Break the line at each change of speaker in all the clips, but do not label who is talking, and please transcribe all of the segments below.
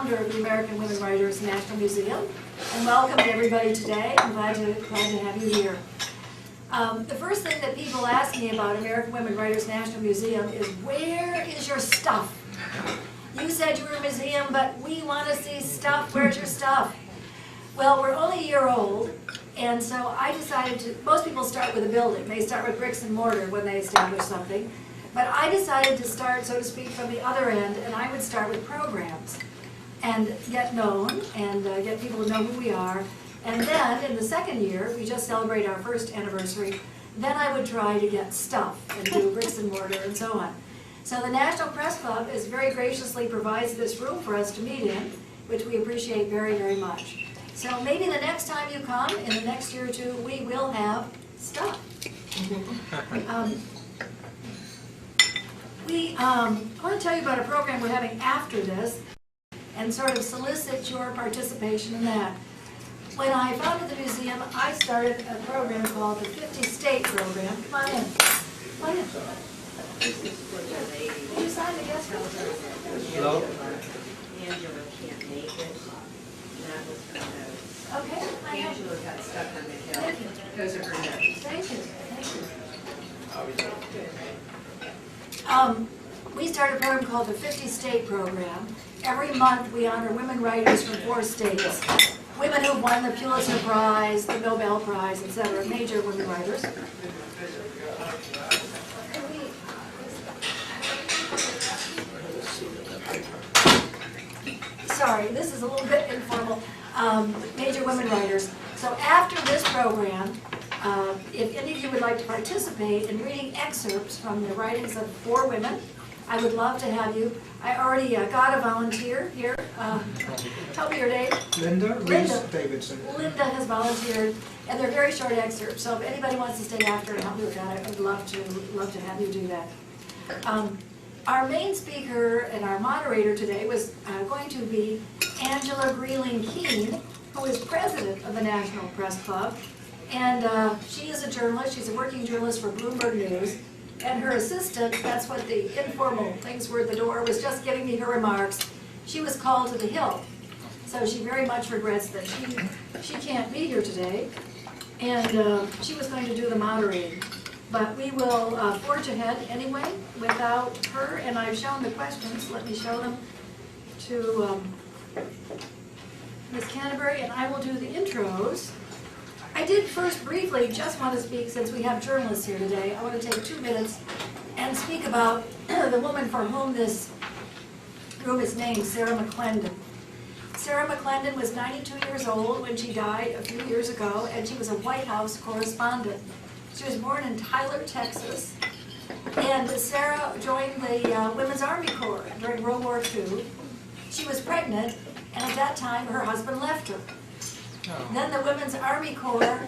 founder of the American Women Writers National Museum, and welcome to everybody today. I'm glad to have you here. The first thing that people ask me about American Women Writers National Museum is, where is your stuff? You said you were a museum, but we want to see stuff. Where's your stuff? Well, we're only a year old, and so I decided to, most people start with a building. They start with bricks and mortar when they establish something. But I decided to start, so to speak, from the other end, and I would start with programs and get known and get people to know who we are. And then, in the second year, we just celebrate our first anniversary, then I would try to get stuff and do bricks and mortar and so on. So the National Press Club is very graciously provides this room for us to meet in, which we appreciate very, very much. So maybe the next time you come, in the next year or two, we will have stuff. I want to tell you about a program we're having after this and sort of solicit your participation in that. When I founded the museum, I started a program called the 50 State Program. Come on in. Come on in. You signed the guest house.
Hello?
Angela can't make it. That was her notes.
Okay.
Angela got stuck on the hill.
Thank you.
Those are her notes.
Thank you. We started a program called the 50 State Program. Every month we honor women writers from 4 states. Women who won the Pulitzer Prize, the Nobel Prize, etc. Major women writers. Sorry, this is a little bit informal. Major women writers. So after this program, if any of you would like to participate in reading excerpts from the writings of 4 women, I would love to have you. I already got a volunteer here. Tell me your name.
Linda Reese Davidson.
Linda has volunteered, and they're very short excerpts. So if anybody wants to stay after and help me with that, I would love to have you do that. Our main speaker and our moderator today was going to be Angela Greiling Keane, who is president of the National Press Club. And she is a journalist. She's a working journalist for Bloomberg News. And her assistant, that's what the informal things were at the door, was just giving me her remarks. She was called to the Hill. So she very much regrets that she can't be here today. And she was going to do the moderating. But we will forge ahead anyway without her. And I've shown the questions. Let me show them to Ms. Canterbury, and I will do the intros. I did first briefly just want to speak, since we have journalists here today, I want to take 2 minutes and speak about the woman for whom this room is named, Sarah McClendon. Sarah McClendon was 92 years old when she died a few years ago, and she was a White House correspondent. She was born in Tyler, Texas, and Sarah joined the Women's Army Corps during World War II. She was pregnant, and at that time her husband left her. Then the Women's Army Corps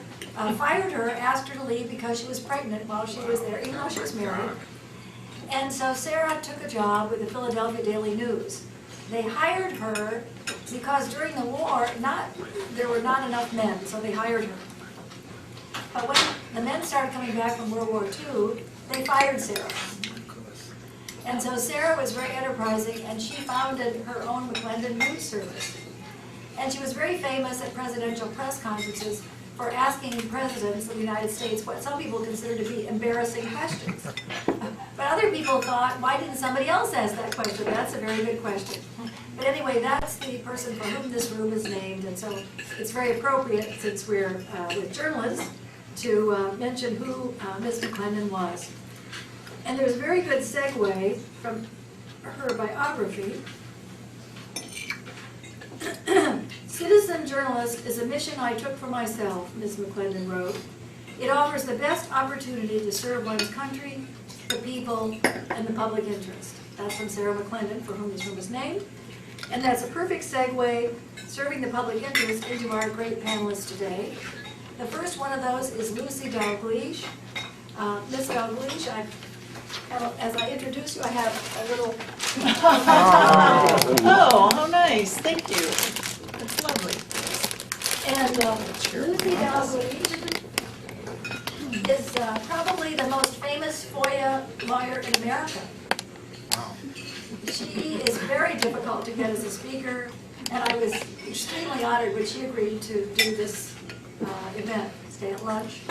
fired her, asked her to leave because she was pregnant while she was there, even though she was married. And so Sarah took a job with the Philadelphia Daily News. They hired her because during the war, there were not enough men, so they hired her. But when the men started coming back from World War II, they fired Sarah. And so Sarah was very enterprising, and she founded her own McClendon News Service. And she was very famous at presidential press conferences for asking presidents of the United States what some people consider to be embarrassing questions. But other people thought, why didn't somebody else ask that question? That's a very good question. But anyway, that's the person for whom this room is named, and so it's very appropriate, since we're with journalists, to mention who Ms. McClendon was. And there's a very good segue from her biography. Citizen journalist is a mission I took for myself, Ms. McClendon wrote. It offers the best opportunity to serve one's country, the people, and the public interest. That's from Sarah McClendon, for whom this room is named. And that's a perfect segue, serving the public interest, into our great panelists today. The first one of those is Lucy Dalglish. Ms. Dalglish, as I introduce you, I have a little...
Oh, how nice. Thank you. That's lovely.
And Lucy Dalglish is probably the most famous FOIA lawyer in America. She is very difficult to get as a speaker. And I was extremely honored when she agreed to do this event, Stay at Lunch.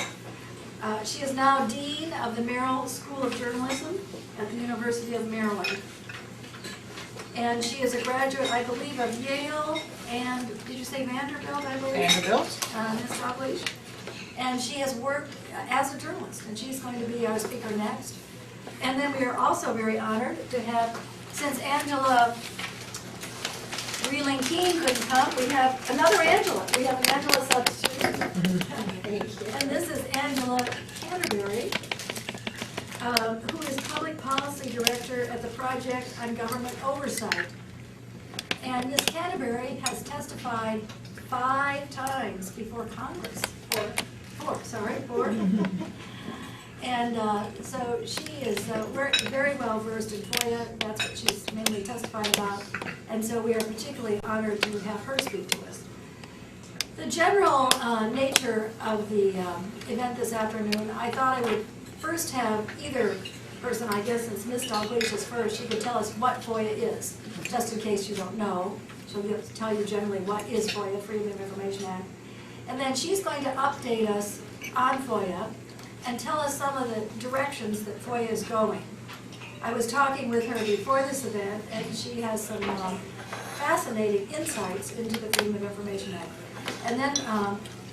She is now Dean of the Merrill School of Journalism at the University of Maryland. And she is a graduate, I believe, of Yale and, did you say Vanderbilt, I believe?
Vanderbilt.
Ms. Dalglish. And she has worked as a journalist, and she's going to be our speaker next. And then we are also very honored to have, since Angela Greiling Keane couldn't come, we have another Angela. We have an Angela substitute. And this is Angela Canterbury, who is Public Policy Director at the Project on Government Oversight. And Ms. Canterbury has testified 5 times before Congress, four. And so she is very well versed in FOIA. That's what she's mainly testified about. And so we are particularly honored to have her speak to us. The general nature of the event this afternoon, I thought I would first have either person, I guess since Ms. Dalglish is first, she could tell us what FOIA is, just in case you don't know. She'll tell you generally what is FOIA, Freedom of Information Act. And then she's going to update us on FOIA and tell us some of the directions that FOIA is going. I was talking with her before this event, and she has some fascinating insights into the Freedom of Information Act. And then,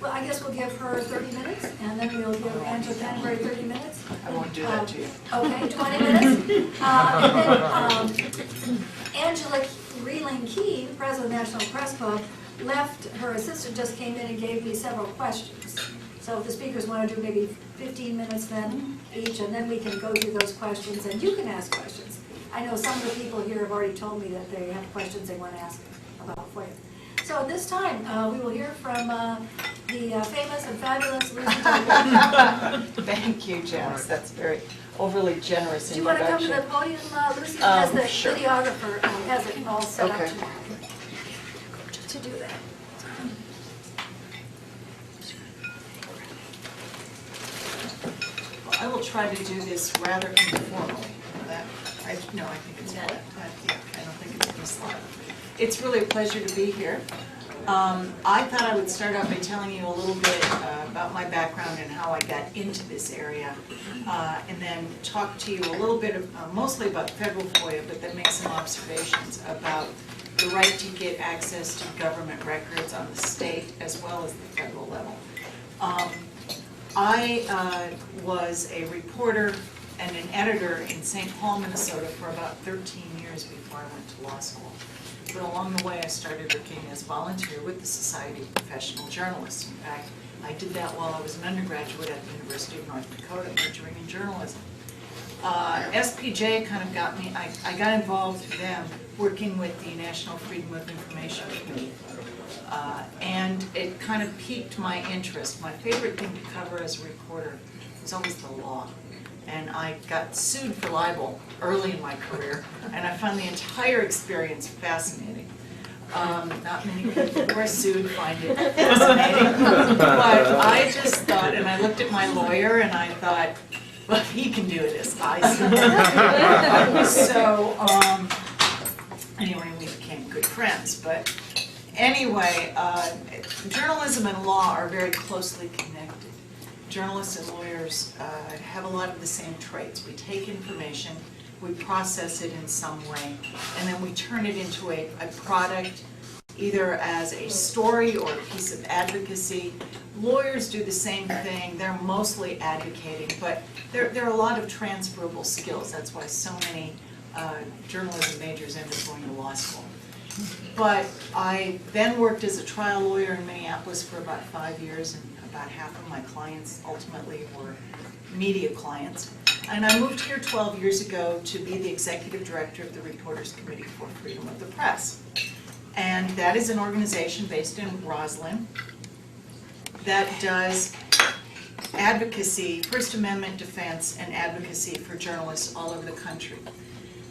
well, I guess we'll give her 30 minutes, and then we'll give Angela Canterbury 30 minutes.
I won't do that to you.
Okay, 20 minutes. And then Angela Greiling Keane, president of the National Press Club, left, her assistant just came in and gave me several questions. So if the speakers want to do maybe 15 minutes then each, and then we can go through those questions, and you can ask questions. I know some of the people here have already told me that they have questions they want to ask about FOIA. So at this time, we will hear from the famous and fabulous Lucy Dalglish.
Thank you, Janice. That's very overly generous
Do you want to come to
introduction.
the podium, Lucy? Because the
Sure.
videographer has it all set
Okay.
up to do that.
I will try to do this rather informally. I think it's fine. I don't think it's going to slide. It's really a pleasure to be here. I thought I would start out by telling you a little bit about my background and how I got into this area, and then talk to you a little bit mostly about federal FOIA, but then make some observations about the right to get access to government records on the state as well as the federal level. I was a reporter and an editor in St. Paul, Minnesota for about 13 years before I went to law school. But along the way I started working as a volunteer with the Society of Professional Journalists. In fact, I did that while I was an undergraduate at the University of North Dakota, majoring in journalism. SPJ kind of got me, I got involved through them working with the National Freedom of Information Committee. And it kind of piqued my interest. My favorite thing to cover as a reporter was always the law. And I got sued for libel early in my career, and I found the entire experience fascinating. Not many people who are sued find it fascinating, but I just thought, and I looked at my lawyer and I thought, well, if he can do it as I can. So, anyway, we became good friends. But anyway, journalism and law are very closely connected. Journalists and lawyers have a lot of the same traits. We take information, we process it in some way, and then we turn it into a product, either as a story or a piece of advocacy. Lawyers do the same thing. They're mostly advocating, but there are a lot of transferable skills. That's why so many journalism majors end up going to law school. But I then worked as a trial lawyer in Minneapolis for about 5 years, and about half of my clients ultimately were media clients. And I moved here 12 years ago to be the executive director of the Reporters Committee for Freedom of the Press. And that is an organization based in Roslyn that does advocacy, First Amendment defense and advocacy for journalists all over the country.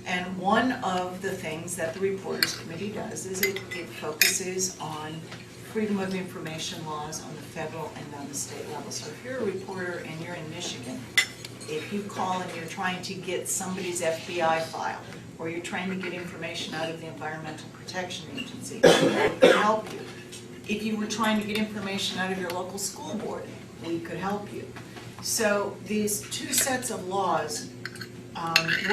And one of the things that the Reporters Committee does is it focuses on freedom of information laws on the federal and on the state level. So if you're a reporter and you're in Michigan, if you call and you're trying to get somebody's FBI file, or you're trying to get information out of the Environmental Protection Agency, we can help you. If you were trying to get information out of your local school board, we could help you. So these two sets of laws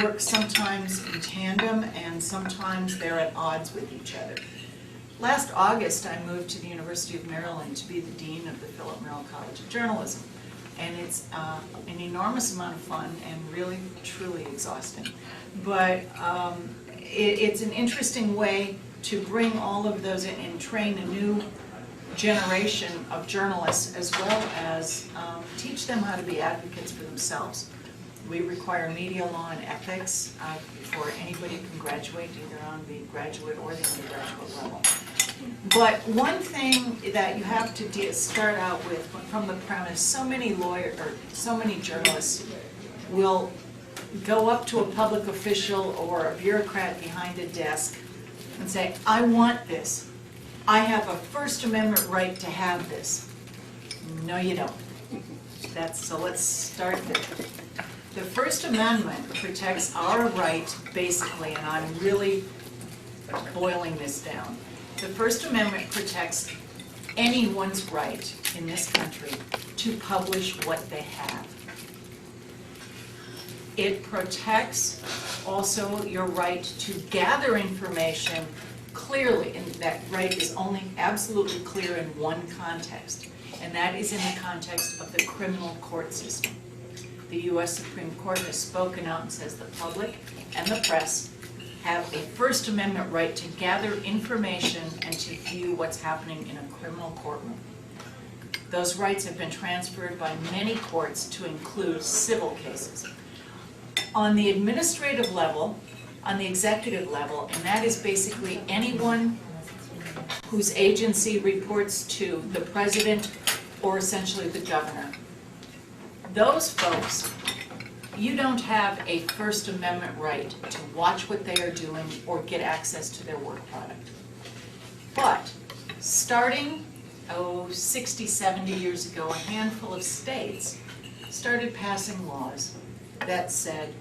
work sometimes in tandem and sometimes they're at odds with each other. Last August, I moved to the University of Maryland to be the Dean of the Merrill College of Journalism. And it's an enormous amount of fun and really, truly exhausting. But it's an interesting way to bring all of those in and train a new generation of journalists, as well as teach them how to be advocates for themselves. We require media law and ethics before anybody can graduate, either on the graduate or the undergraduate level. But one thing that you have to start out with from the premise, so many journalists will go up to a public official or a bureaucrat behind a desk and say, I want this. I have a First Amendment right to have this. No, you don't. So let's start there. The First Amendment protects our right, basically, and I'm really boiling this down. The First Amendment protects anyone's right in this country to publish what they have. It protects also your right to gather information clearly, and that right is only absolutely clear in one context, and that is in the context of the criminal court system. The U.S. Supreme Court has spoken out and says the public and the press have a First Amendment right to gather information and to view what's happening in a criminal courtroom. Those rights have been transferred by many courts to include civil cases. On the administrative level, on the executive level, and that is basically anyone whose agency reports to the president or essentially the governor. Those folks, you don't have a First Amendment right to watch what they are doing or get access to their work product. But starting, 60, 70 years ago, a handful of states started passing laws that said,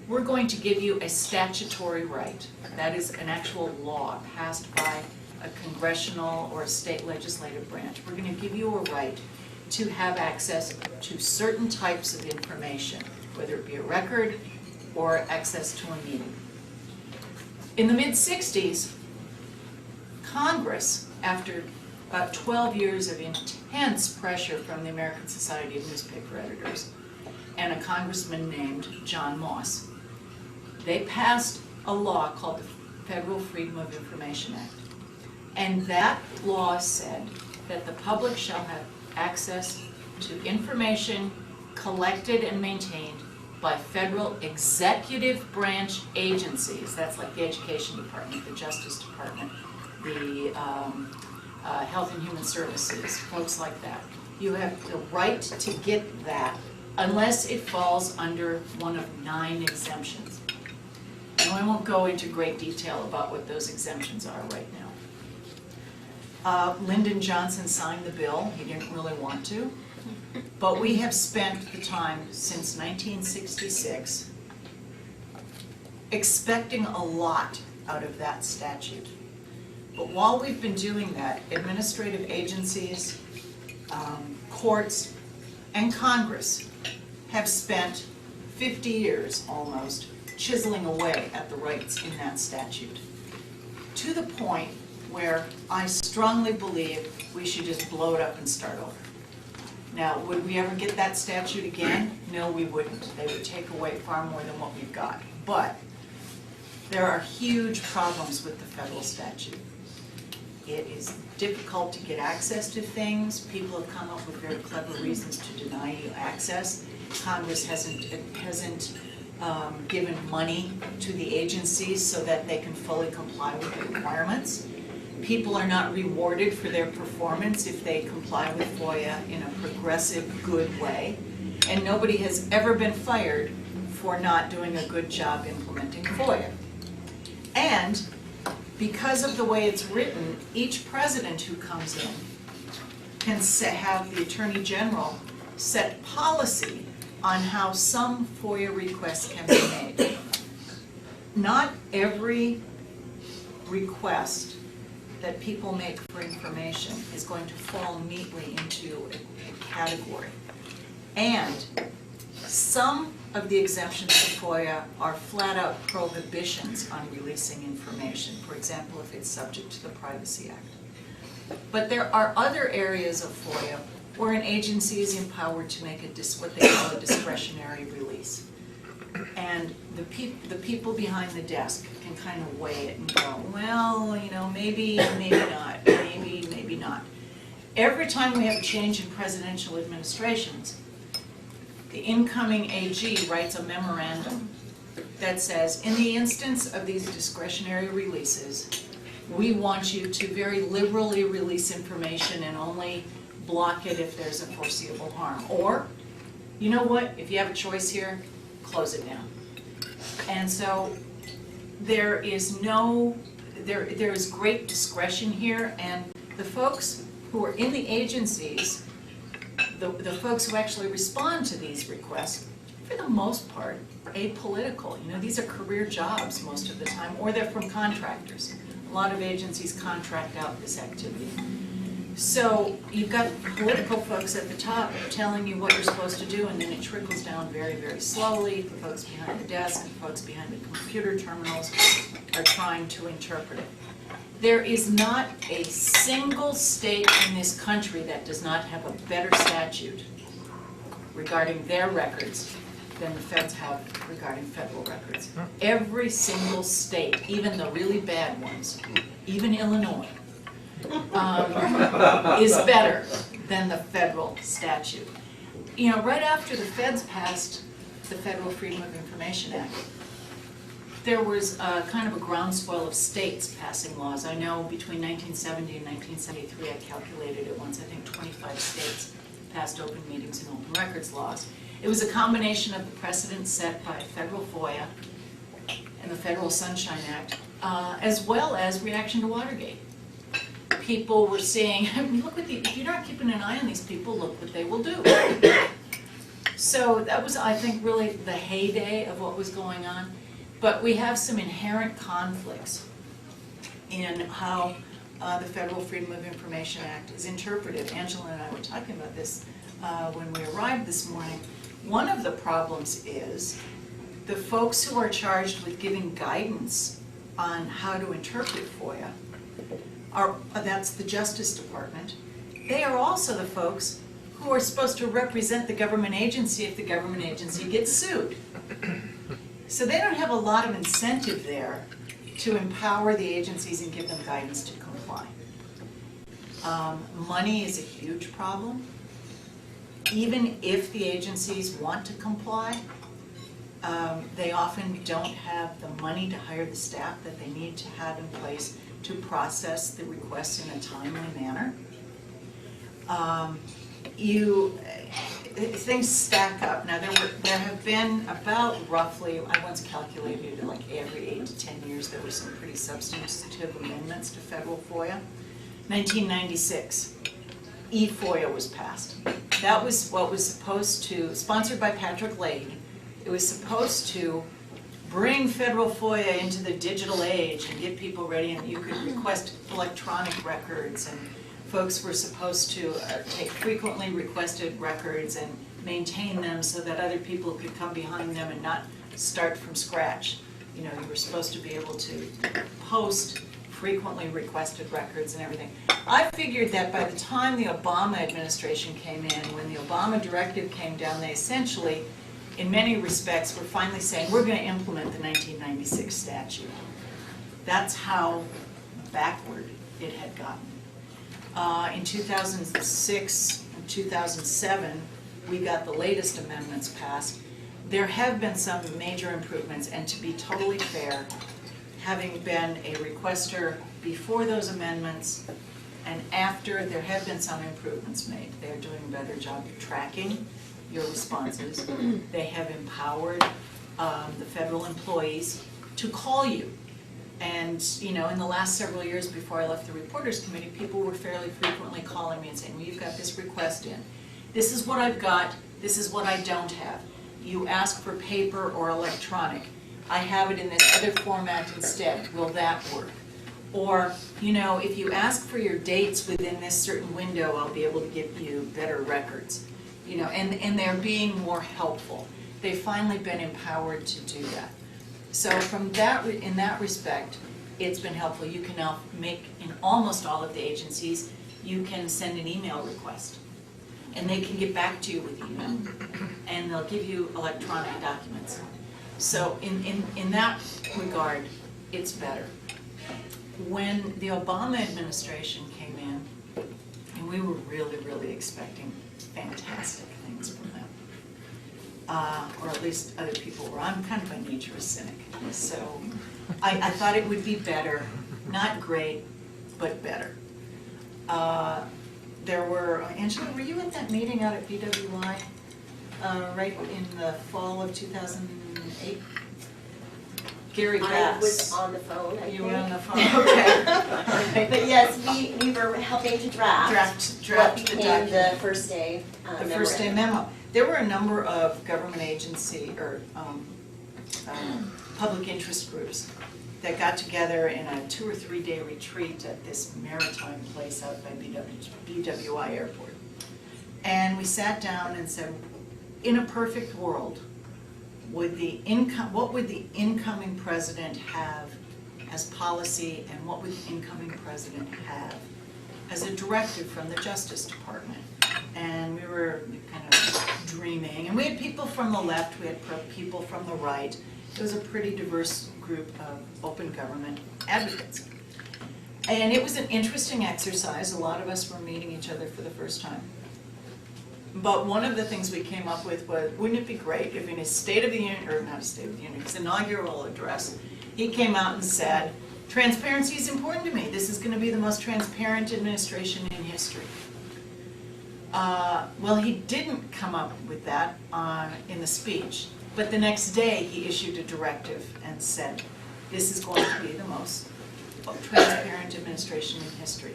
we're going to give you a statutory right. That is an actual law passed by a congressional or a state legislative branch. We're going to give you a right to have access to certain types of information, whether it be a record or access to a meeting. In the mid-60s, Congress, after about 12 years of intense pressure from the American Society of Newspaper Editors and a congressman named John Moss, they passed a law called the Federal Freedom of Information Act. And that law said that the public shall have access to information collected and maintained by federal executive branch agencies. That's like the Education Department, the Justice Department, the Health and Human Services, folks like that. You have the right to get that unless it falls under one of 9 exemptions. And I won't go into great detail about what those exemptions are right now. Lyndon Johnson signed the bill. He didn't really want to. But we have spent the time since 1966 expecting a lot out of that statute. But while we've been doing that, administrative agencies, courts, and Congress have spent 50 years almost chiseling away at the rights in that statute, to the point where I strongly believe we should just blow it up and start over. Now, would we ever get that statute again? No, we wouldn't. They would take away far more than what we've got. But there are huge problems with the federal statute. It is difficult to get access to things. People have come up with very clever reasons to deny you access. Congress hasn't given money to the agencies so that they can fully comply with the requirements. People are not rewarded for their performance if they comply with FOIA in a progressive, good way. And nobody has ever been fired for not doing a good job implementing FOIA. And because of the way it's written, each president who comes in can have the Attorney General set policy on how some FOIA requests can be made. Not every request that people make for information is going to fall neatly into a category. And some of the exemptions to FOIA are flat out prohibitions on releasing information, for example, if it's subject to the Privacy Act. But there are other areas of FOIA where an agency is empowered to make what they call a discretionary release. And the people behind the desk can kind of weigh it and go, well, you know, maybe, maybe not, maybe not. Every time we have a change in presidential administrations, the incoming AG writes a memorandum that says, in the instance of these discretionary releases, we want you to very liberally release information and only block it if there's a foreseeable harm. Or, you know what, if you have a choice here, close it down. And so there is great discretion here, and the folks who are in the agencies, the folks who actually respond to these requests, for the most part, are apolitical. You know, these are career jobs most of the time, or they're from contractors. A lot of agencies contract out this activity. So you've got political folks at the top telling you what you're supposed to do, and then it trickles down very, very slowly. The folks behind the desk and folks behind the computer terminals are trying to interpret it. There is not a single state in this country that does not have a better statute regarding their records than the feds have regarding federal records. Every single state, even the really bad ones, even Illinois, is better than the federal statute. You know, right after the feds passed the Federal Freedom of Information Act, there was kind of a groundswell of states passing laws. I know between 1970 and 1973, I calculated it once, I think 25 states passed open meetings and open records laws. It was a combination of the precedent set by federal FOIA and the Federal Sunshine Act, as well as reaction to Watergate. People were saying, look what if you're not keeping an eye on these people, look what they will do. So that was, I think, really the heyday of what was going on. But we have some inherent conflicts in how the Federal Freedom of Information Act is interpreted. Angela and I were talking about this when we arrived this morning. One of the problems is the folks who are charged with giving guidance on how to interpret FOIA, that's the Justice Department. They are also the folks who are supposed to represent the government agency if the government agency gets sued. So they don't have a lot of incentive there to empower the agencies and give them guidance to comply. Money is a huge problem. Even if the agencies want to comply, they often don't have the money to hire the staff that they need to have in place to process the requests in a timely manner. Things stack up. Now there have been about roughly, I once calculated like every 8 to 10 years there were some pretty substantive amendments to federal FOIA. 1996, e-FOIA was passed. That was what was supposed to, sponsored by Patrick Leahy, it was supposed to bring federal FOIA into the digital age and get people ready, and you could request electronic records, and folks were supposed to take frequently requested records and maintain them so that other people could come behind them and not start from scratch. You know, you were supposed to be able to post frequently requested records and everything. I figured that by the time the Obama administration came in, when the Obama directive came down, they essentially, in many respects, were finally saying, we're going to implement the 1996 statute. That's how backward it had gotten. In 2006 and 2007, we got the latest amendments passed. There have been some major improvements, and to be totally fair, having been a requester before those amendments and after, there have been some improvements made. They're doing a better job of tracking your responses. They have empowered the federal employees to call you. And, you know, in the last several years before I left the Reporters Committee, people were fairly frequently calling me and saying, well, you've got this request in. This is what I've got. This is what I don't have. you ask for paper or electronic. I have it in this other format instead. Will that work? Or, you know, if you ask for your dates within this certain window, I'll be able to give you better records. You know, and they're being more helpful. They've finally been empowered to do that. So from that, in that respect, it's been helpful. You can now make, in almost all of the agencies, you can send an email request. And they can get back to you with email. And they'll give you electronic documents. So in that regard, it's better. When the Obama administration came in, and we were really, really expecting fantastic things from them. Or at least other people were. I'm kind of by nature a cynic. So I thought it would be better, not great, but better. There were, Angela, were you at that meeting out at BWI right in the fall of 2008? Gary Bass.
I was on the phone, I think.
You were on the phone, okay.
But yes, we were helping to draft what
the
became
document.
the first day
The first day memo. There were a number of government agency or public interest groups that got together in a 2 or 3 day retreat at this maritime place out by BWI Airport. And we sat down and said, in a perfect world, what would the incoming president have as policy, and what would the incoming president have as a directive from the Justice Department? And we were kind of dreaming, and we had people from the left, we had people from the right. It was a pretty diverse group of open government advocates. And it was an interesting exercise. A lot of us were meeting each other for the first time. But one of the things we came up with was, wouldn't it be great if in his State of the Union, or not a State of the Union, his inaugural address, he came out and said, transparency is important to me. This is going to be the most transparent administration in history. Well, he didn't come up with that in the speech, but the next day he issued a directive and said, this is going to be the most transparent administration in history.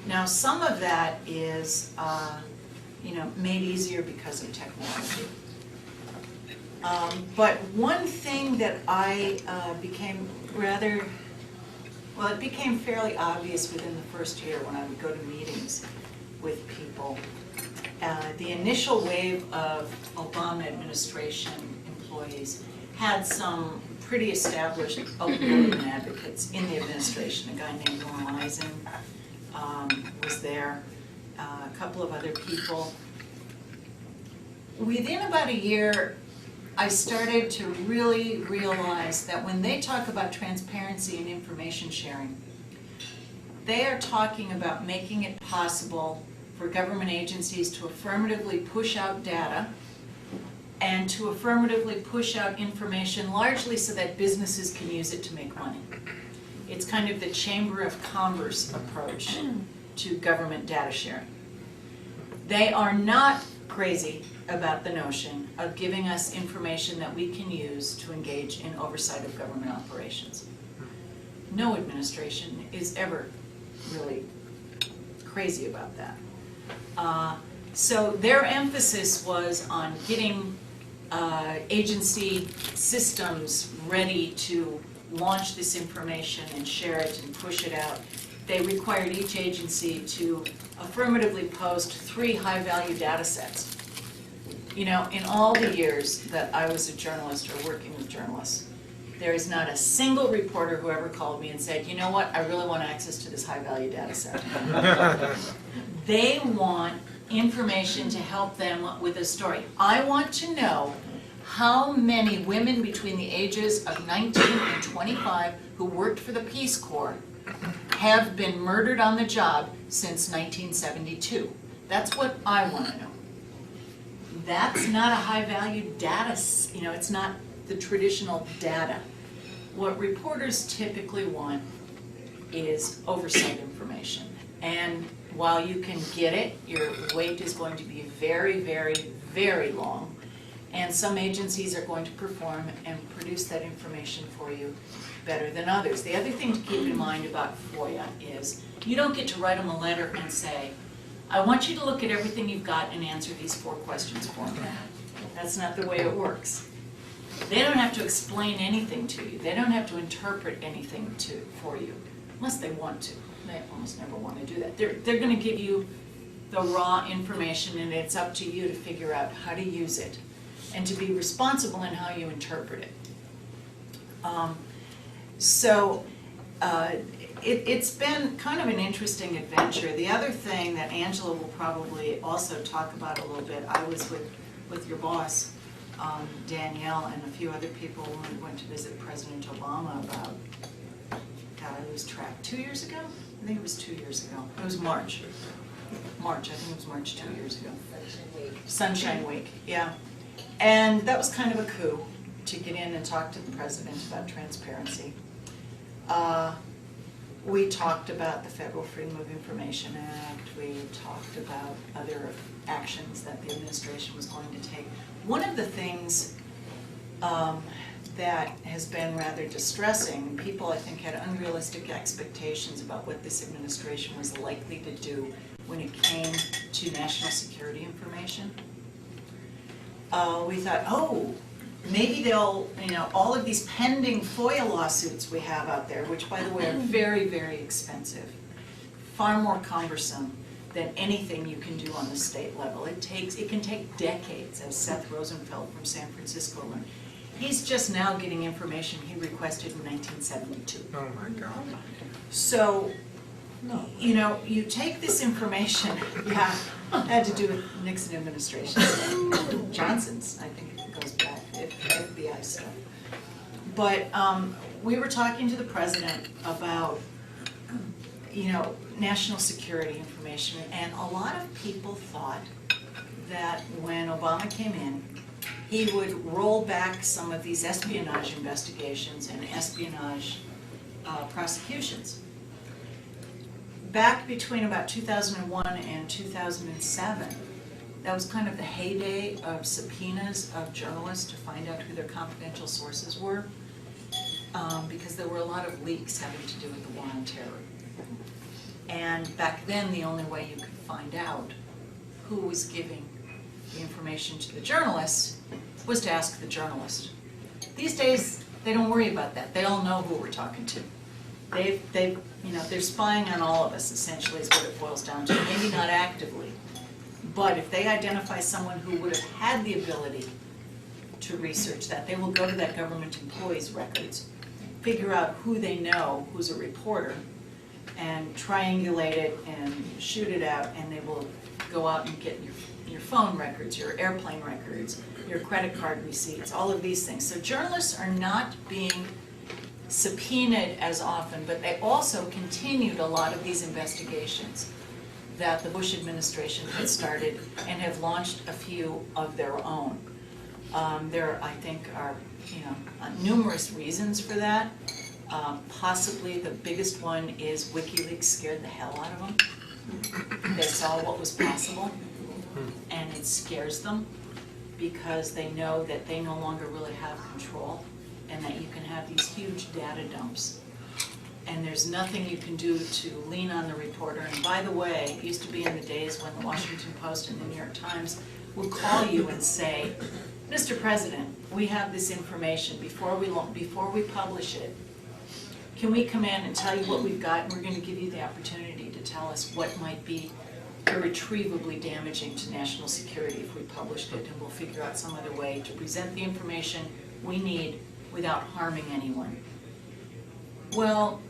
Now, some of that is made easier because of technology. But one thing that I became it became fairly obvious within the first year when I would go to meetings with people. The initial wave of Obama administration employees had some pretty established open government advocates in the administration. A guy named Norm Eisen was there. A couple of other people. Within about a year, I started to really realize that when they talk about transparency and information sharing, they are talking about making it possible for government agencies to affirmatively push out data and to affirmatively push out information largely so that businesses can use it to make money. It's kind of the Chamber of Commerce approach to government data sharing. They are not crazy about the notion of giving us information that we can use to engage in oversight of government operations. No administration is ever really crazy about that. So their emphasis was on getting agency systems ready to launch this information and share it and push it out. They required each agency to affirmatively post 3 high-value data sets. You know, in all the years that I was a journalist or working with journalists, there is not a single reporter who ever called me and said, you know what, I really want access to this high-value data set. They want information to help them with a story. I want to know how many women between the ages of 19 and 25 who worked for the Peace Corps have been murdered on the job since 1972. That's what I want to know. That's not a high-value data, it's not the traditional data. What reporters typically want is oversight information. And while you can get it, your wait is going to be very, very, very long. And some agencies are going to perform and produce that information for you better than others. The other thing to keep in mind about FOIA is you don't get to write them a letter and say, I want you to look at everything you've got and answer these 4 questions for me. That's not the way it works. They don't have to explain anything to you. They don't have to interpret anything for you, unless they want to. They almost never want to do that. They're going to give you the raw information, and it's up to you to figure out how to use it and to be responsible in how you interpret it. It's been kind of an interesting adventure. The other thing that Angela will probably also talk about a little bit, I was with your boss, Danielle, and a few other people when we went to visit President Obama about, God, I lose track, 2 years ago? I think it was 2 years ago. It was March. I think it was March 2 years ago. Sunshine Week, yeah. And that was kind of a coup to get in and talk to the president about transparency. We talked about the Federal Freedom of Information Act. We talked about other actions that the administration was going to take. One of the things that has been rather distressing, people I think had unrealistic expectations about what this administration was likely to do when it came to national security information. We thought, oh, maybe they'll, all of these pending FOIA lawsuits we have out there, which by the way are very, very expensive, far more cumbersome than anything you can do on the state level. It can take decades, as Seth Rosenfeld from San Francisco learned. He's just now getting information he requested in 1972.
Oh my God.
So, you take this information, yeah, had to do with Nixon administration, Johnson's, I think it goes back, FBI stuff. But we were talking to the president about, national security information, and a lot of people thought that when Obama came in, he would roll back some of these espionage investigations and espionage prosecutions. Back between about 2001 and 2007, that was kind of the heyday of subpoenas of journalists to find out who their confidential sources were, because there were a lot of leaks having to do with the war on terror. And back then, the only way you could find out who was giving the information to the journalists was to ask the journalist. These days, they don't worry about that. They all know who we're talking to. They're spying on all of us, essentially, is what it boils down to. Maybe not actively, but if they identify someone who would have had the ability to research that, they will go to that government employee's records, figure out who they know, who's a reporter, and triangulate it and shoot it out, and they will go out and get your phone records, your airplane records, your credit card receipts, all of these things. So journalists are not being subpoenaed as often, but they also continued a lot of these investigations that the Bush administration had started and have launched a few of their own. There, I think, are numerous reasons for that. Possibly the biggest one is WikiLeaks scared the hell out of them. They saw what was possible, and it scares them because they know that they no longer really have control, and that you can have these huge data dumps. And there's nothing you can do to lean on the reporter. And by the way, it used to be in the days when the Washington Post and the New York Times would call you and say, Mr. President, we have this information. Before we publish it, can we come in and tell you what we've got, and we're going to give you the opportunity to tell us what might be irretrievably damaging to national security if we published it, and we'll figure out some other way to present the information we need without harming anyone. Well,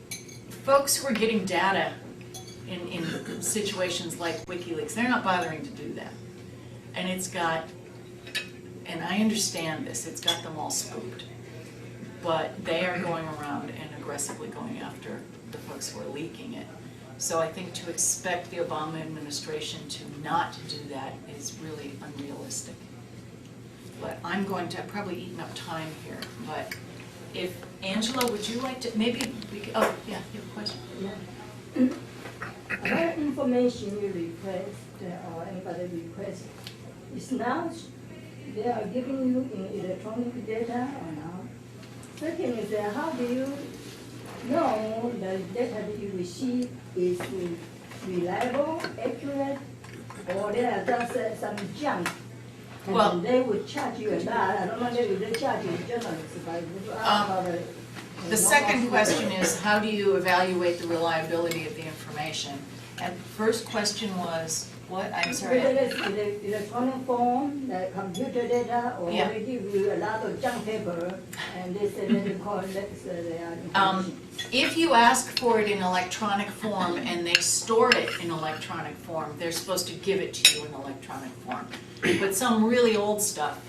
folks who are getting data in situations like WikiLeaks, they're not bothering to do that. And and I understand this, it's got them all spooked. But they are going around and aggressively going after the folks who are leaking it. So I think to expect the Obama administration to not do that is really unrealistic. But I'm going to, I've probably eaten up time here, but if, Angela, would you like to, maybe we could, oh, yeah, you have a question?
Yeah. What information you request or anybody requests is now they are giving you in electronic data or not? Second is how do you know the data that you receive is reliable, accurate, or there are just some junk
Well-
And they would charge you a lot, I don't know if they charge you journalists, but if you ask about it.
The second question is, how do you evaluate the reliability of the information? And first question was, what? I'm sorry.
Whether it's in the electronic form, the computer data, or
Yeah.
they give you a lot of junk paper, and they say that they collect their information.
If you ask for it in electronic form and they store it in electronic form, they're supposed to give it to you in electronic form. But some really old stuff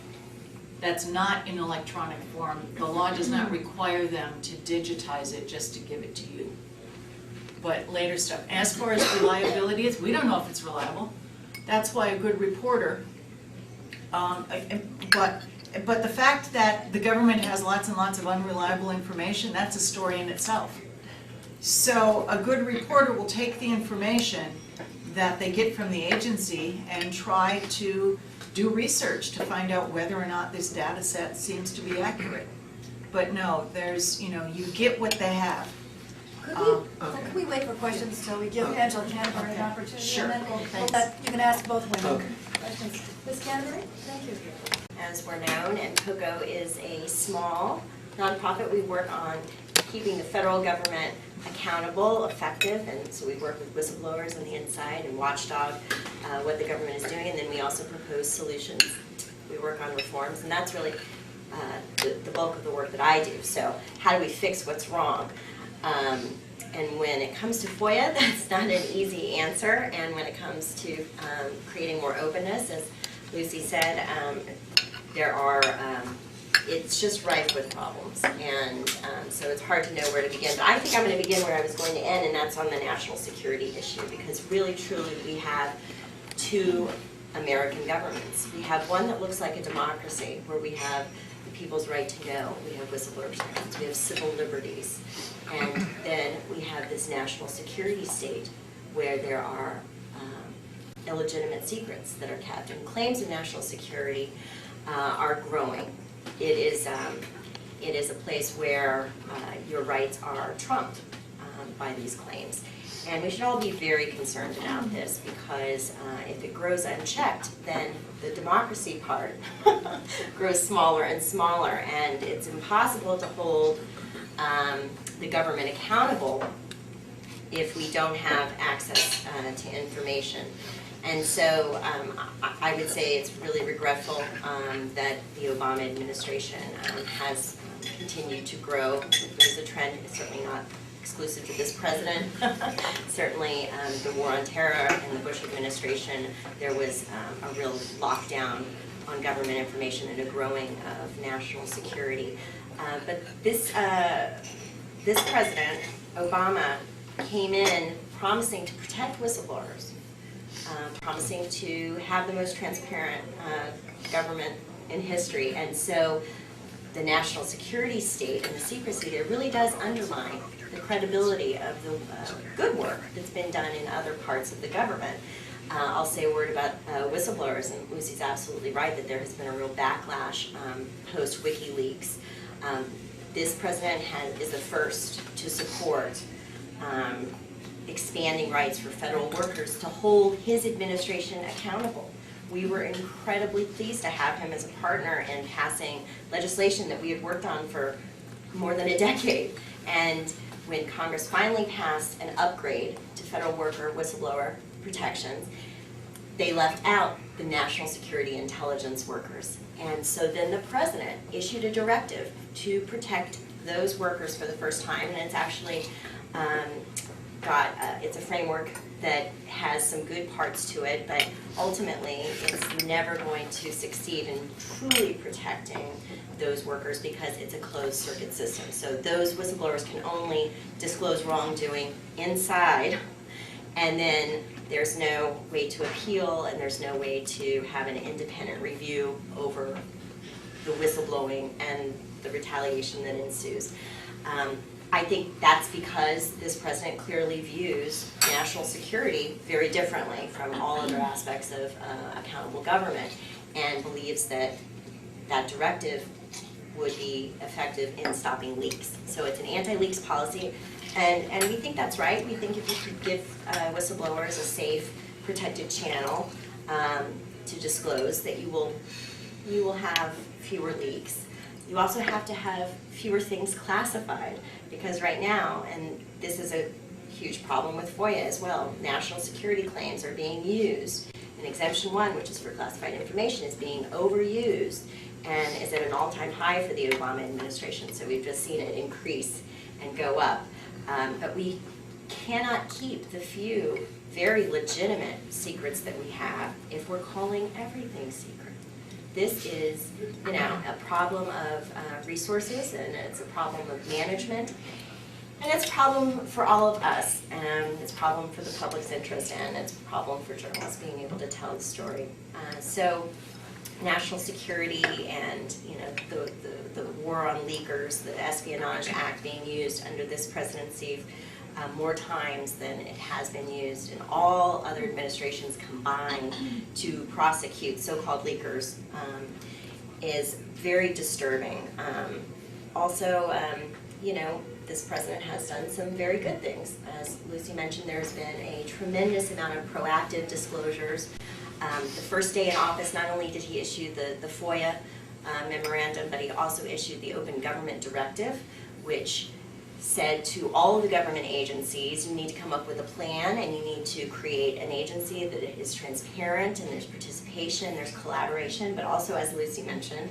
that's not in electronic form, the law does not require them to digitize it just to give it to you. But later stuff, as far as reliability is, we don't know if it's reliable. That's why a good reporter, but the fact that the government has lots and lots of unreliable information, that's a story in itself. So a good reporter will take the information that they get from the agency and try to do research to find out whether or not this data set seems to be accurate. But no, there's, you get what they have.
Could we wait for questions till we give Angela Canterbury an opportunity?
Sure.
And then we'll
Thanks.
you can ask both women
Okay.
questions. Ms. Canterbury, thank you.
As we're known, and Pogo is a small nonprofit. We work on keeping the federal government accountable, effective, and so we work with whistleblowers on the inside and watchdog what the government is doing, and then we also propose solutions. We work on reforms, and that's really the bulk of the work that I do. So how do we fix what's wrong? And when it comes to FOIA, that's not an easy answer, and when it comes to creating more openness, as Lucy said, it's just rife with problems, and so it's hard to know where to begin. But I think I'm going to begin where I was going to end, and that's on the national security issue, because really, truly, we have two American governments. We have one that looks like a democracy, where we have the people's right to know, we have whistleblower protections, we have civil liberties, and then we have this national security state, where there are illegitimate secrets that are kept, and claims of national security are growing. It is a place where your rights are trumped by these claims. And we should all be very concerned about this, because if it grows unchecked, then the democracy part grows smaller and smaller, and it's impossible to hold the government accountable if we don't have access to information. And so I would say it's really regretful that the Obama administration has continued to grow. There's a trend, it's certainly not exclusive to this president. Certainly the war on terror in the Bush administration, there was a real lockdown on government information and a growing of national security. But this president, Obama, came in promising to protect whistleblowers, promising to have the most transparent government in history. And so the national security state and the secrecy there really does undermine the credibility of the good work that's been done in other parts of the government. I'll say a word about whistleblowers, and Lucy's absolutely right that there has been a real backlash post WikiLeaks. This president is the first to support expanding rights for federal workers to hold his administration accountable. We were incredibly pleased to have him as a partner in passing legislation that we had worked on for more than a decade. And when Congress finally passed an upgrade to federal worker whistleblower protections, they left out the national security intelligence workers. And so then the president issued a directive to protect those workers for the first time, and it's actually it's a framework that has some good parts to it, but ultimately it's never going to succeed in truly protecting those workers because it's a closed circuit system. So those whistleblowers can only disclose wrongdoing inside, and then there's no way to appeal, and there's no way to have an independent review over the whistleblowing and the retaliation that ensues. I think that's because this president clearly views national security very differently from all other aspects of accountable government, and believes that that directive would be effective in stopping leaks. So it's an anti-leaks policy, and we think that's right. We think if we could give whistleblowers a safe, protected channel, to disclose, that you will have fewer leaks. You also have to have fewer things classified, because right now, and this is a huge problem with FOIA as well, national security claims are being used. And Exemption 1, which is for classified information, is being overused and is at an all-time high for the Obama administration. So we've just seen it increase and go up. But we cannot keep the few very legitimate secrets that we have if we're calling everything secret. This is, a problem of resources, and it's a problem of management, and it's a problem for all of us, and it's a problem for the public's interest, and it's a problem for journalists being able to tell the story. So national security and the war on leakers, the Espionage Act being used under this presidency more times than it has been used in all other administrations combined to prosecute so-called leakers is very disturbing. Also, this president has done some very good things. As Lucy mentioned, there's been a tremendous amount of proactive disclosures. The first day in office, not only did he issue the FOIA memorandum, but he also issued the Open Government Directive, which said to all of the government agencies, you need to come up with a plan, and you need to create an agency that is transparent, and there's participation, there's collaboration, but also, as Lucy mentioned,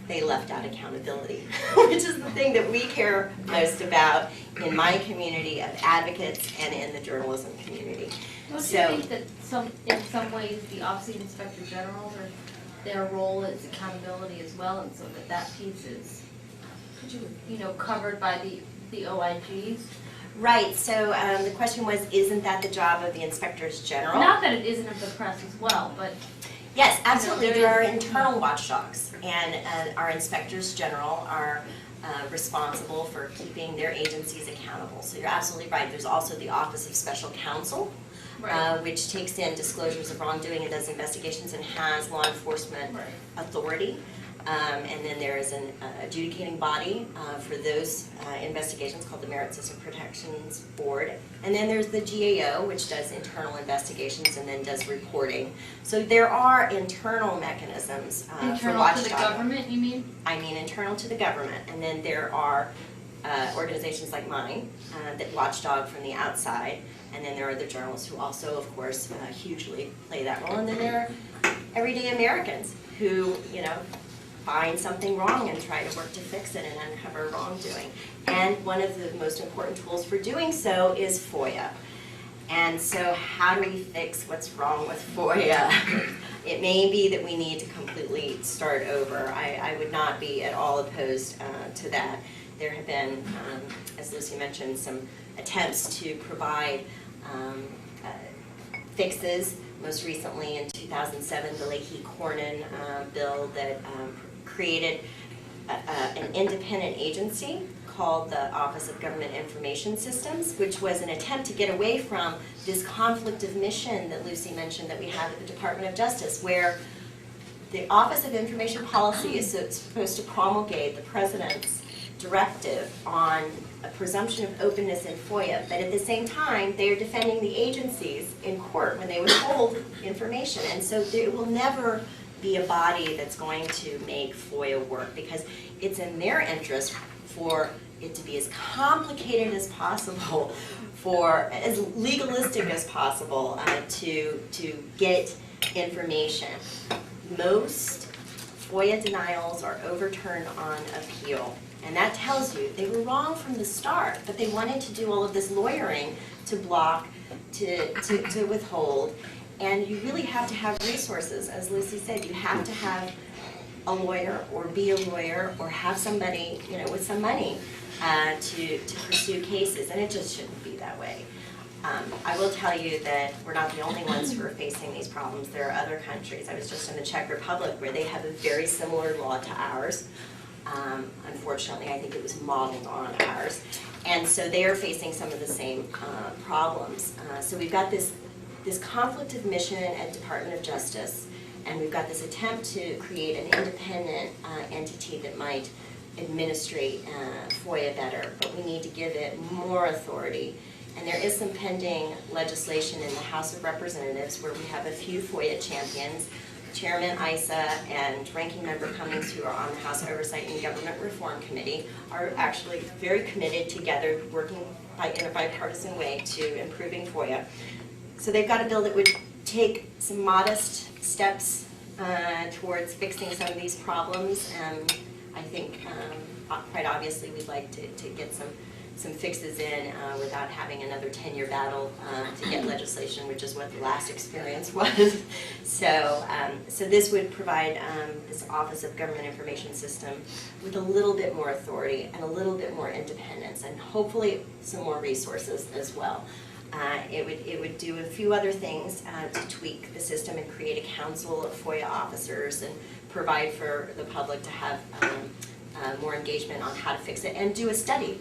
they left out accountability, which is the thing that we care most about in my community of advocates and in the journalism community.
Don't you think that in some ways the Office of Inspector General, their role is accountability as well, and so that piece is, covered by the OIGs?
Right, so the question was, isn't that the job of the Inspectors General?
Not that it isn't of the press as well, but...
Yes, absolutely. There are internal watchdogs, and our Inspectors General are responsible for keeping their agencies accountable. So you're absolutely right. There's also the Office of Special Counsel, which takes in disclosures of wrongdoing and does investigations and has law enforcement authority. And then there is an adjudicating body for those investigations called the Merit System Protections Board. And then there's the GAO, which does internal investigations and then does reporting. So there are internal mechanisms for watchdog.
Internal to the government, you mean?
I mean internal to the government. And then there are organizations like mine that watchdog from the outside. And then there are the journalists who also, of course, hugely play that role. And then there are everyday Americans who, find something wrong and try to work to fix it and uncover wrongdoing. And one of the most important tools for doing so is FOIA. And so how do we fix what's wrong with FOIA? It may be that we need to completely start over. I would not be at all opposed to that. There have been, as Lucy mentioned, some attempts to provide fixes. Most recently in 2007, the Leahy-Cornyn bill that created an independent agency called the Office of Government Information Systems, which was an attempt to get away from this conflict of mission that Lucy mentioned that we have at the Department of Justice, where the Office of Information Policy is supposed to promulgate the President's directive on a presumption of openness in FOIA, but at the same time, they are defending the agencies in court when they withhold information. And so there will never be a body that's going to make FOIA work, because it's in their interest for it to be as complicated as possible, for as legalistic as possible to get information. Most FOIA denials are overturned on appeal. And that tells you they were wrong from the start, but they wanted to do all of this lawyering to block, to withhold. And you really have to have resources. As Lucy said, you have to have a lawyer or be a lawyer or have somebody, with some money to pursue cases. And it just shouldn't be that way. I will tell you that we're not the only ones who are facing these problems. There are other countries. I was just in the Czech Republic where they have a very similar law to ours. Unfortunately, I think it was modeled on ours. And so they are facing some of the same problems. So we've got this conflict of mission at Department of Justice, and we've got this attempt to create an independent entity that might administrate FOIA better, but we need to give it more authority. And there is some pending legislation in the House of Representatives where we have a few FOIA champions Chairman Issa and Ranking Member Cummings, who are on the House Oversight and Government Reform Committee, are actually very committed together, working in a bipartisan way to improving FOIA. So they've got a bill that would take some modest steps towards fixing some of these problems. I think quite obviously we'd like to get some fixes in without having another 10-year battle to get legislation, which is what the last experience was. So this would provide this Office of Government Information System with a little bit more authority and a little bit more independence, and hopefully some more resources as well. It would do a few other things to tweak the system and create a council of FOIA officers and provide for the public to have more engagement on how to fix it, and do a study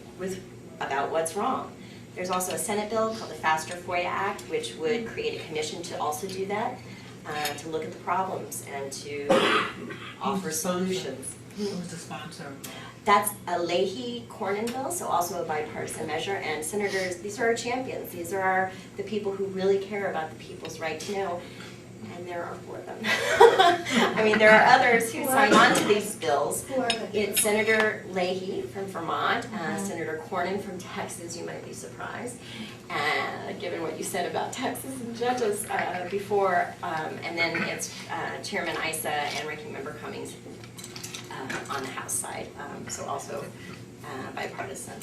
about what's wrong. There's also a Senate bill called the Faster FOIA Act, which would create a commission to also do that, to look at the problems and to offer solutions.
Who's the sponsor?
That's a Leahy-Cornyn bill, so also a bipartisan measure, and senators, these are our champions. These are the people who really care about the people's right to know, and there are 4 of them. I mean, there are others who sign on to these bills. It's Senator Leahy from Vermont, Senator Cornyn from Texas, you might be surprised, given what you said about Texas and judges before, and then it's Chairman Issa and Ranking Member Cummings on the House side, so also bipartisan.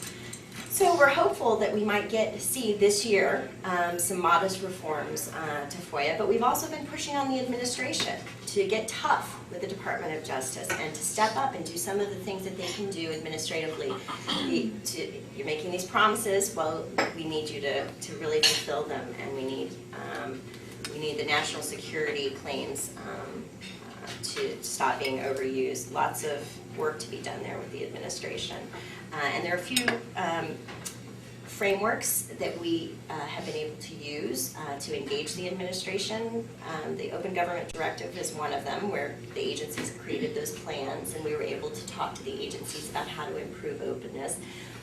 So we're hopeful that we might see this year some modest reforms to FOIA, but we've also been pushing on the administration to get tough with the Department of Justice and to step up and do some of the things that they can do administratively. You're making these promises, well, we need you to really fulfill them, and we need the national security claims to stop being overused. Lots of work to be done there with the administration. And there are a few frameworks that we have been able to use to engage the administration. The Open Government Directive is one of them, where the agencies created those plans, and we were able to talk to the agencies about how to improve openness.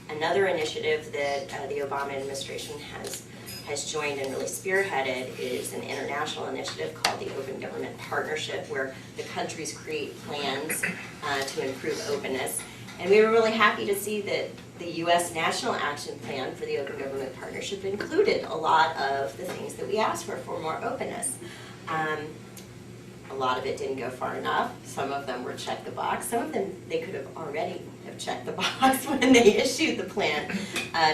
Another initiative that the Obama administration has joined and really spearheaded is an international initiative called the Open Government Partnership, where the countries create plans to improve openness. And we were really happy to see that the U.S. National Action Plan for the Open Government Partnership included a lot of the things that we asked for more openness. A lot of it didn't go far enough. Some of them were check the box. Some of them they could have already have checked the box when they issued the plan,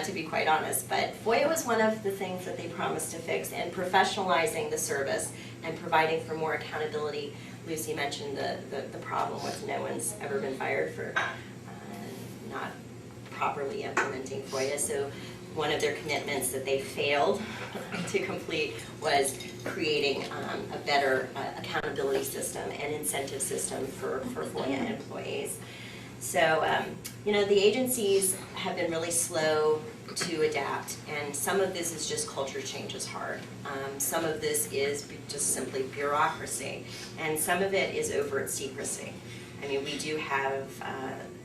to be quite honest. But FOIA was one of the things that they promised to fix, and professionalizing the service and providing for more accountability. Lucy mentioned the problem with no one's ever been fired for not properly implementing FOIA. So one of their commitments that they failed to complete was creating a better accountability system and incentive system for FOIA employees. So, the agencies have been really slow to adapt, and some of this is just culture change is hard. Some of this is just simply bureaucracy, and some of it is overt secrecy. I mean, we do have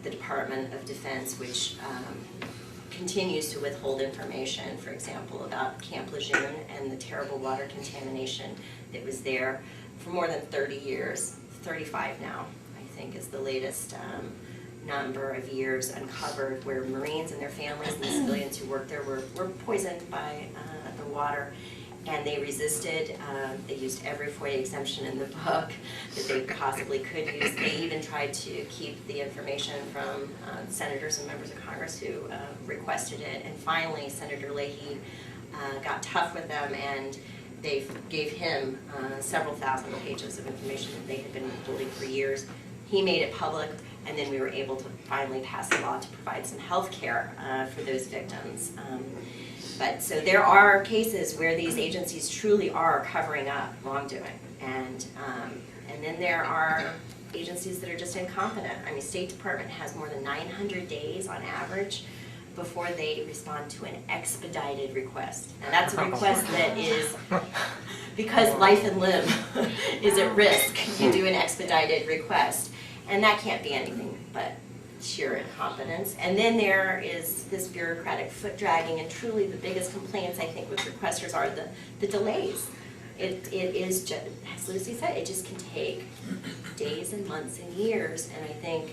the Department of Defense, which continues to withhold information, for example, about Camp Lejeune and the terrible water contamination that was there for more than 30 years, 35 now, I think is the latest number of years uncovered, where Marines and their families and the civilians who worked there were poisoned by the water. And they resisted. They used every FOIA exemption in the book that they possibly could use. They even tried to keep the information from senators and members of Congress who requested it. And finally, Senator Leahy got tough with them, and they gave him several thousand pages of information that they had been holding for years. He made it public, and then we were able to finally pass a law to provide some health care for those victims. But so there are cases where these agencies truly are covering up wrongdoing, and then there are agencies that are just incompetent. I mean, State Department has more than 900 days on average before they respond to an expedited request. And that's a request that is, because life and limb is at risk, you do an expedited request. And that can't be anything but sheer incompetence. And then there is this bureaucratic foot dragging, and truly the biggest complaints I think with requesters are the delays. It is just, as Lucy said, it just can take days and months and years, and I think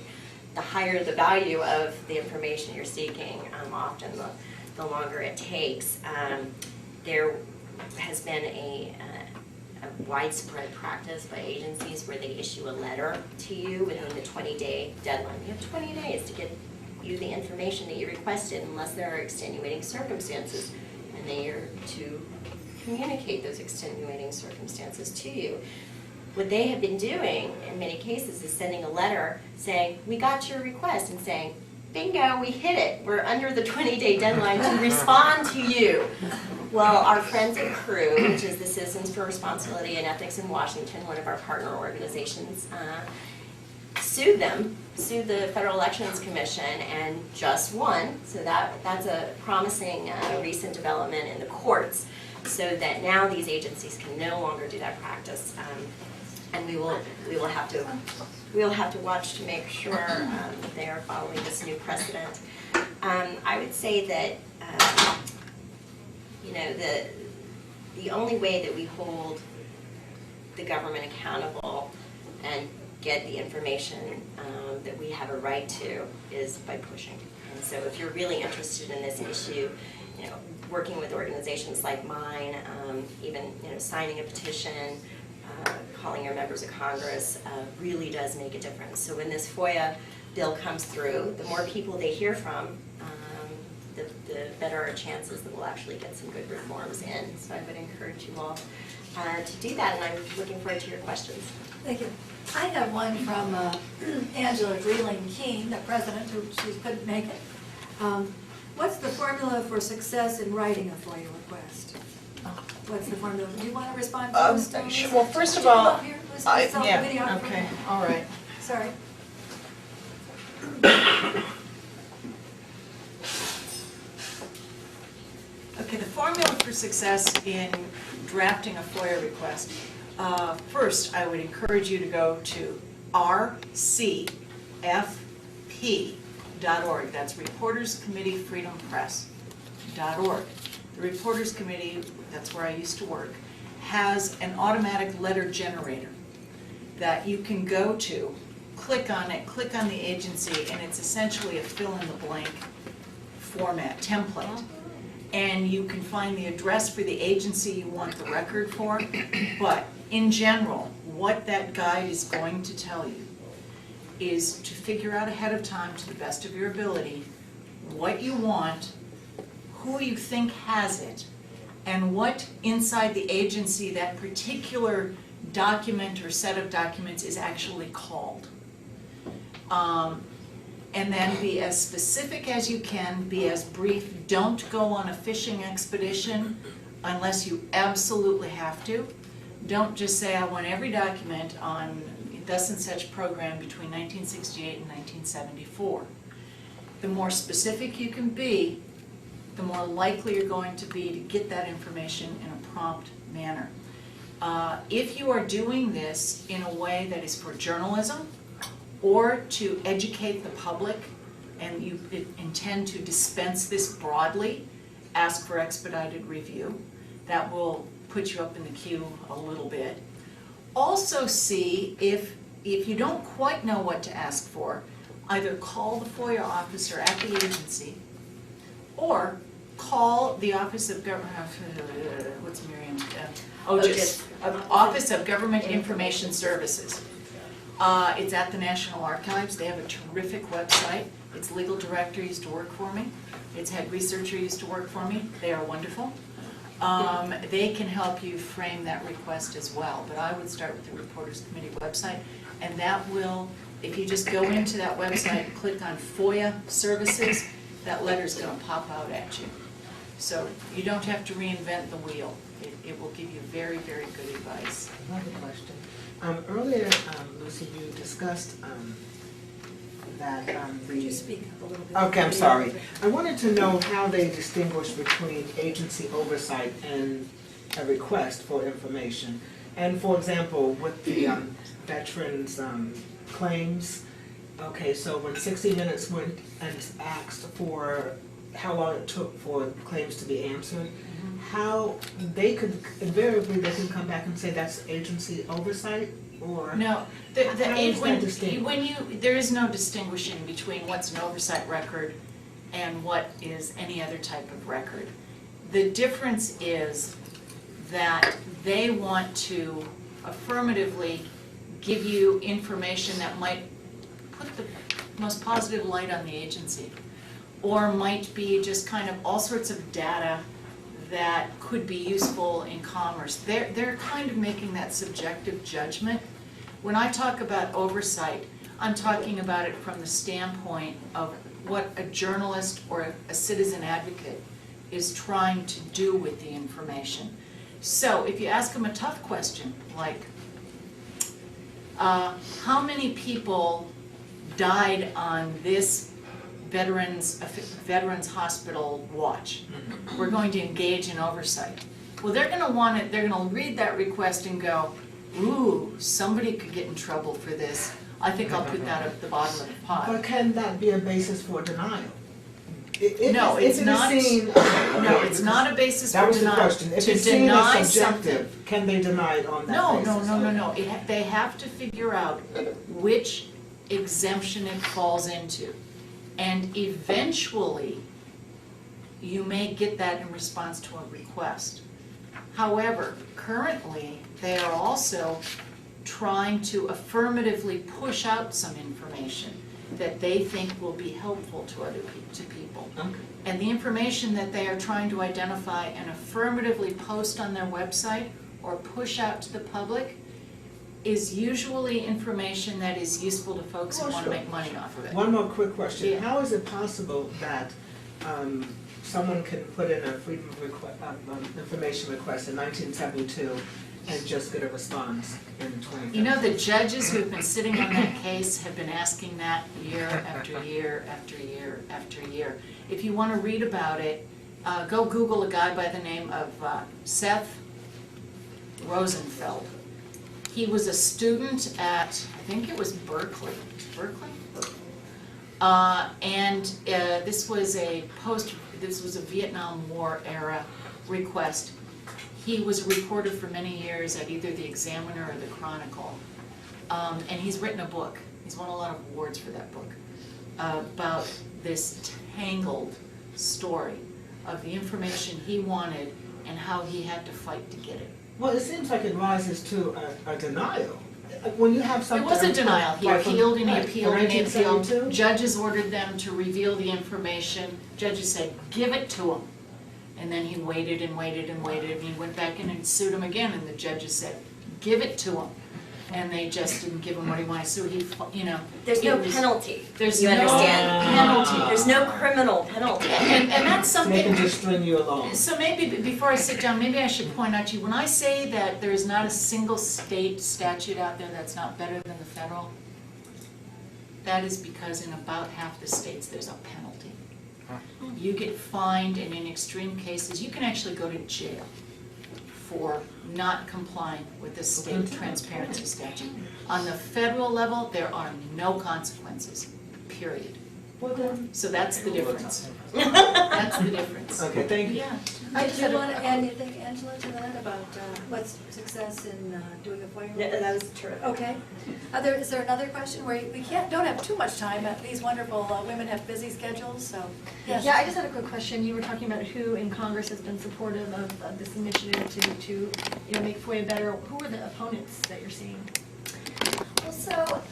the higher the value of the information you're seeking, often the longer it takes. There has been a widespread practice by agencies where they issue a letter to you within the 20-day deadline. You have 20 days to get you the information that you requested unless there are extenuating circumstances, and they are to communicate those extenuating circumstances to you. What they have been doing in many cases is sending a letter saying, we got your request, and saying, bingo, we hit it. We're under the 20-day deadline to respond to you. Well, our friends at CREW, which is the Citizens for Responsibility and Ethics in Washington, one of our partner organizations, sued the Federal Elections Commission, and just won. So that's a promising recent development in the courts, so that now these agencies can no longer do that practice. And we will have to watch to make sure that they are following this new precedent. I would say that the only way that we hold the government accountable and get the information that we have a right to is by pushing. And so if you're really interested in this issue, working with organizations like mine, even signing a petition, calling your members of Congress really does make a difference. So when this FOIA bill comes through, the more people they hear from, the better our chances that we'll actually get some good reforms in. So I would encourage you all to do that, and I'm looking forward to your questions.
Thank you. I have one from Angela Greiling Keane, the president, who she couldn't make it. What's the formula for success in writing a FOIA request? What's the formula? Do you want to respond to this?
Sure. Well, first of all, okay, all right.
Sorry.
Okay, the formula for success in drafting a FOIA request. First, I would encourage you to go to rcfp.org. That's Reporters Committee Freedom Press.org. The Reporters Committee, that's where I used to work, has an automatic letter generator that you can go to, click on it, click on the agency, and it's essentially a fill-in-the-blank format, template. And you can find the address for the agency you want the record for. But in general, what that guide is going to tell you is to figure out ahead of time, to the best of your ability, what you want, who you think has it, and what inside the agency that particular document or set of documents is actually called. And then be as specific as you can, be as brief. Don't go on a fishing expedition unless you absolutely have to. Don't just say, I want every document on thus and such program between 1968 and 1974. The more specific you can be, the more likely you're going to be to get that information in a prompt manner. If you are doing this in a way that is for journalism, or to educate the public, and you intend to dispense this broadly, ask for expedited review. That will put you up in the queue a little bit. Also see if you don't quite know what to ask for, either call the FOIA officer at the agency, or call the Office of Government, what's Miriam's? Office of Government Information Services. It's at the National Archives. They have a terrific website. Its legal director used to work for me. Its head researcher used to work for me. They are wonderful. They can help you frame that request as well. But I would start with the Reporters Committee website, and that will, if you just go into that website, click on FOIA services, that letter's going to pop out at you. So you don't have to reinvent the wheel. It will give you very, very good advice.
Another question. Earlier, Lucy, you discussed that
Could you speak up a little bit?
Okay, I'm sorry. I wanted to know how they distinguish between agency oversight and a request for information. And for example, with the veterans' claims, okay, so when 60 Minutes went and asked for how long it took for claims to be answered, how they could, invariably, they can come back and say that's agency oversight, or?
No,
How is that distinguished?
when you, there is no distinguishing between what's an oversight record and what is any other type of record. The difference is that they want to affirmatively give you information that might put the most positive light on the agency, or might be just kind of all sorts of data that could be useful in commerce. They're kind of making that subjective judgment. When I talk about oversight, I'm talking about it from the standpoint of what a journalist or a citizen advocate is trying to do with the information. So if you ask them a tough question, like, how many people died on this veterans hospital watch? We're going to engage in oversight. Well, they're gonna want it, they're gonna read that request and go, ooh, somebody could get in trouble for this. I think I'll put that at the bottom of the pot.
But can that be a basis for denial?
No, it's not. No, it's not a basis for
That was the
denial.
question. If
To
it's seen
deny
as
something.
subjective, can they deny it on that basis?
No. They have to figure out which exemption it falls into. And eventually, you may get that in response to a request. However, currently, they are also trying to affirmatively push out some information that they think will be helpful to people.
Okay.
And the information that they are trying to identify and affirmatively post on their website or push out to the public is usually information that is useful to folks who want to make money off of it.
One more quick question.
Yeah.
How is it possible that someone can put in a freedom of information request in 1972 and just get a response in 2015?
You know, the judges who have been sitting on that case have been asking that year after year after year after year. If you want to read about it, go Google a guy by the name of Seth Rosenfeld. He was a student at, I think it was Berkeley. And this was a Vietnam War era request. He was a reporter for many years at either the Examiner or the Chronicle. And he's written a book. He's won a lot of awards for that book about this tangled story of the information he wanted and how he had to fight to get it.
Well, it seems like it rises to a denial. When you have
It
something...
was a denial. He appealed and he appealed and he appealed.
1972?
Judges ordered them to reveal the information. Judges said, give it to him. And then he waited and waited and waited, and he went back in and sued him again, and the judges said, give it to him. And they just didn't give him what he wanted, so he, you know.
There's
it
no
was-
penalty.
There's
You
no
understand?
penalty.
There's no criminal penalty.
And that's
They can
something,
just string you along.
so maybe before I sit down, maybe I should point out to you, when I say that there is not a single state statute out there that's not better than the federal, that is because in about half the states there's a penalty. You get fined, and in extreme cases, you can actually go to jail for not complying with the state transparency statute. On the federal level, there are no consequences, period.
Well, then...
So that's the difference. That's the difference.
Okay, thank you.
Yeah.
I do you want to add anything, Angela, to that about what's success in doing a FOIA?
No, that was terrific.
Okay. Is there another question where we don't have too much time? These wonderful women have busy schedules, so yes.
Yeah, I just had a quick question. You were talking about who in Congress has been supportive of this initiative to make FOIA better. Who are the opponents that you're seeing?
Well, so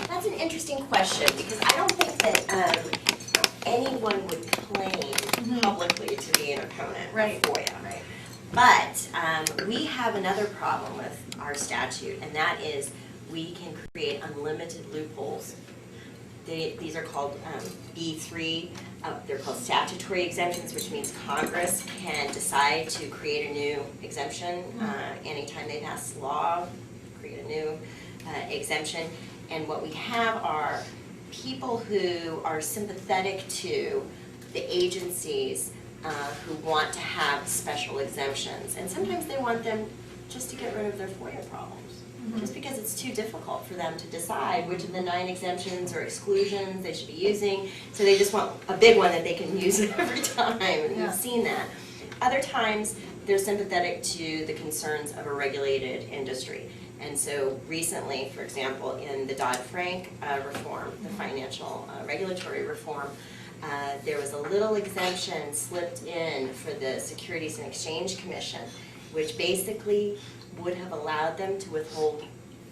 that's an interesting question, because I don't think that anyone would claim publicly to be an opponent
Right.
of FOIA. Right. But we have another problem with our statute, and that is we can create unlimited loopholes. These are called B3. They're called statutory exemptions, which means Congress can decide to create a new exemption anytime they pass law, create a new exemption. And what we have are people who are sympathetic to the agencies who want to have special exemptions. And sometimes they want them just to get rid of their FOIA problems. Just because it's too difficult for them to decide which of the 9 exemptions or exclusions they should be using. So they just want a big one that they can use every time, and we've seen that. Other times, they're sympathetic to the concerns of a regulated industry. And so recently, for example, in the DoddFrank reform, the financial regulatory reform, there was a little exemption slipped in for the Securities and Exchange Commission, which basically would have allowed them to withhold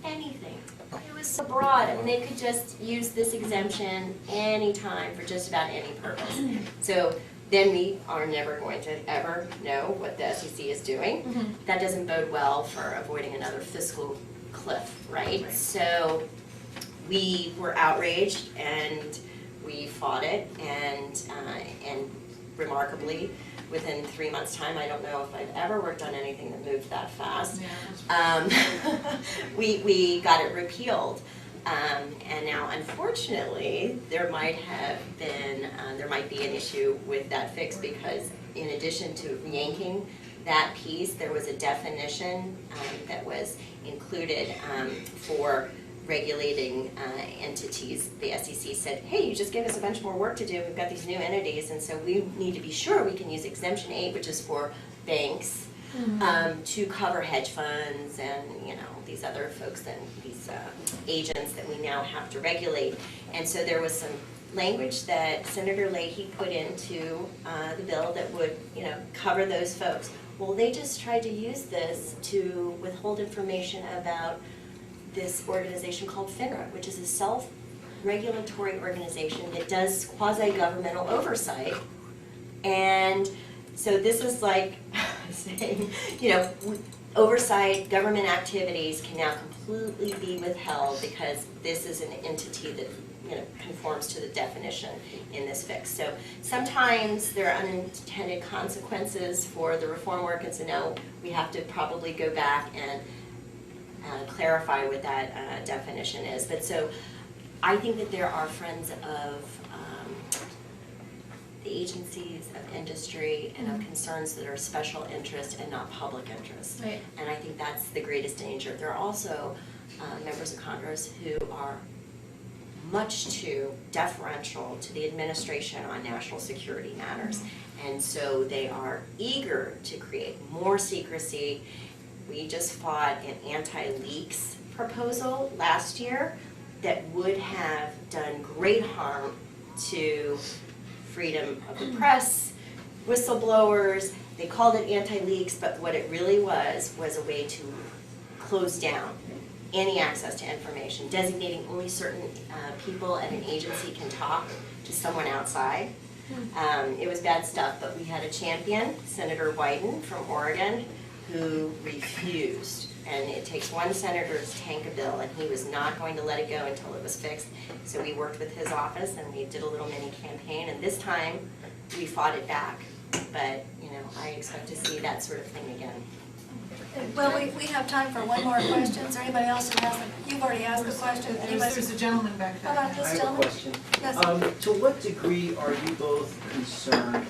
anything. It was so broad, and they could just use this exemption anytime for just about any purpose. So then we are never going to ever know what the SEC is doing. That doesn't bode well for avoiding another fiscal cliff, right? So we were outraged and we fought it, and remarkably, within 3 months' time, I don't know if I've ever worked on anything that moved that fast. We got it repealed. And now, unfortunately, there might be an issue with that fix, because in addition to yanking that piece, there was a definition that was included for regulating entities. The SEC said, hey, you just gave us a bunch more work to do. We've got these new entities, and so we need to be sure we can use Exemption 8, which is for banks, to cover hedge funds and these other folks and these agents that we now have to regulate. And so there was some language that Senator Leahy put into the bill that would cover those folks. Well, they just tried to use this to withhold information about this organization called FINRA, which is a self-regulatory organization that does quasi-governmental oversight. And so this is like saying, oversight, government activities can now completely be withheld because this is an entity that conforms to the definition in this fix. So sometimes there are unintended consequences for the reform work, and so now we have to probably go back and clarify what that definition is. But so I think that there are friends of the agencies, of industry, and of concerns that are special interest and not public interest.
Right.
And I think that's the greatest danger. There are also members of Congress who are much too deferential to the administration on national security matters. And so they are eager to create more secrecy. We just fought an anti-leaks proposal last year that would have done great harm to freedom of the press, whistleblowers. They called it anti-leaks, but what it really was a way to close down any access to information, designating only certain people at an agency can talk to someone outside. It was bad stuff, but we had a champion, Senator Wyden from Oregon, who refused. And it takes one senator to tank a bill, and he was not going to let it go until it was fixed. So we worked with his office, and we did a little mini campaign, and this time we fought it back. But, I expect to see that sort of thing again.
Well, we have time for one more question. Is there anybody else who has you've already asked a question.
There's a gentleman back there.
Hold on, just
I have
tell
a
me.
question.
Yes.
To what degree are you both concerned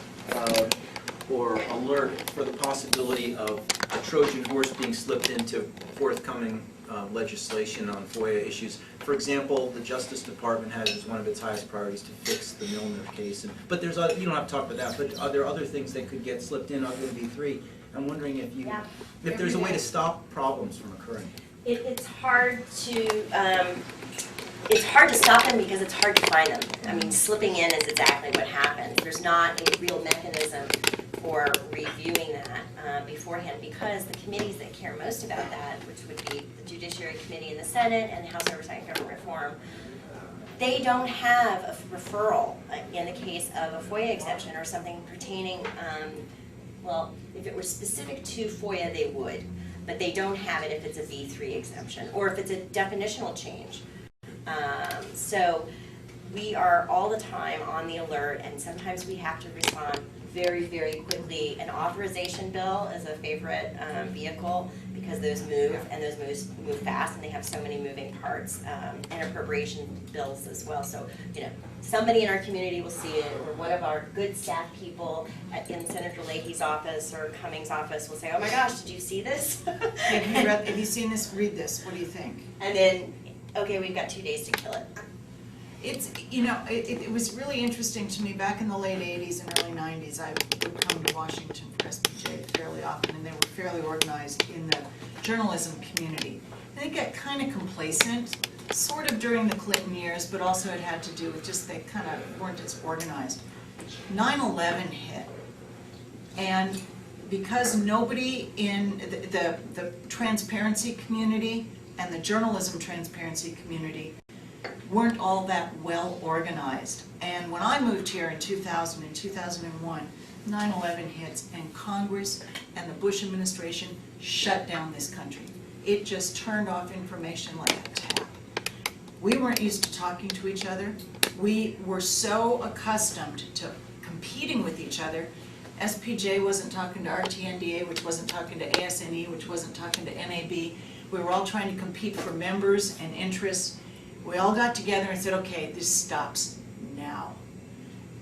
or alert for the possibility of a Trojan horse being slipped into forthcoming legislation on FOIA issues? For example, the Justice Department has as one of its highest priorities to fix the Milner case. But there's other, you don't have to talk about that, but are there other things that could get slipped in other than V3? I'm wondering if there's a way to stop problems from occurring.
It's hard to stop them because it's hard to find them. I mean, slipping in is exactly what happens. There's not a real mechanism for reviewing that beforehand, because the committees that care most about that, which would be the Judiciary Committee in the Senate and the House Oversight and Government Reform, they don't have a referral in the case of a FOIA exemption or something pertaining, well, if it were specific to FOIA, they would, but they don't have it if it's a V3 exemption or if it's a definitional change. So we are all the time on the alert, and sometimes we have to respond very, very quickly. An authorization bill is a favorite vehicle because those move, and those moves move fast, and they have so many moving parts, and appropriation bills as well. So, somebody in our community will see it, or one of our good staff people in Senator Leahy's office or Cummings' office will say, oh my gosh, did you see this?
Have you seen this? Read this. What do you think?
And then, okay, we've got 2 days to kill it.
It's, you know, it was really interesting to me, back in the late 80s and early 90s, I would come to Washington for SPJ fairly often, and they were fairly organized in the journalism community. And they got kind of complacent, sort of during the Clinton years, but also it had to do with just they kind of weren't as organized. 9/11 hit, and because nobody in the transparency community and the journalism transparency community weren't all that well organized. And when I moved here in 2000 and 2001, 9/11 hits, and Congress and the Bush administration shut down this country. It just turned off information like a tap. We weren't used to talking to each other. We were so accustomed to competing with each other. SPJ wasn't talking to RTNDA, which wasn't talking to ASNE, which wasn't talking to NAB. We were all trying to compete for members and interests. We all got together and said, okay, this stops now.